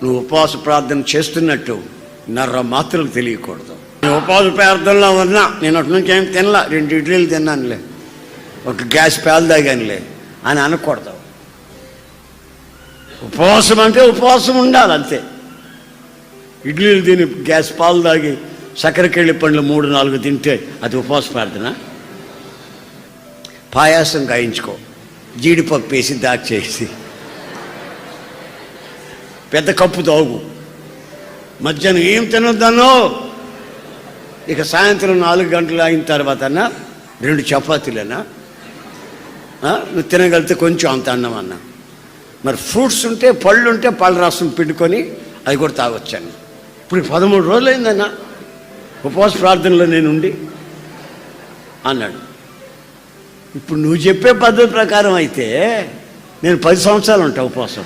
నువ్వు ఉపవాస ప్రార్థన చేస్తున్నట్టు నర్ర మాత్రలు తెలియకూడదు. నేను ఉపవాస ప్రార్థనలో ఉన్నా, నేను అటు నుంచి ఏం తినలా, 2 ఇడ్లీలు తిన్నానులే, ఒక గ్యాస్ పాలు తాగానులే అని అనకూడదు. ఉపవాసం అంటే ఉపవాసం ఉండాలి అంతే. ఇడ్లీలు తిని గ్యాస్ పాలు తాగి చక్కెరకెళ్ళి పండ్లు 3-4 తింటే అది ఉపవాస ప్రార్థన. పాయాసం గాయించుకో, జీడిపప్పు వేసి దాచేసి పెద్ద కప్పు తాగు, మధ్యాహ్నం ఏం తినొద్దన్నో. ఇక సాయంత్రం 4 గంటలు అయిన తర్వాత 2 చపాతీలన్నా, నువ్వు తినగలిగితే కొంచెం అంత అన్నం అన్నా. మరి ఫ్రూట్స్ ఉంటే, పళ్ళు ఉంటే పళ్ళ రసం పిండుకొని అది కూడా తాగొచ్చాను. ఇప్పుడు 13 రోజులు అయిందన్నా ఉపవాస ప్రార్థనలో నేను ఉండి అన్నాడు. ఇప్పుడు నువ్వు చెప్పే పద్ధతి ప్రకారం అయితే నేను 10 సంవత్సరాలు ఉంటా ఉపవాసం.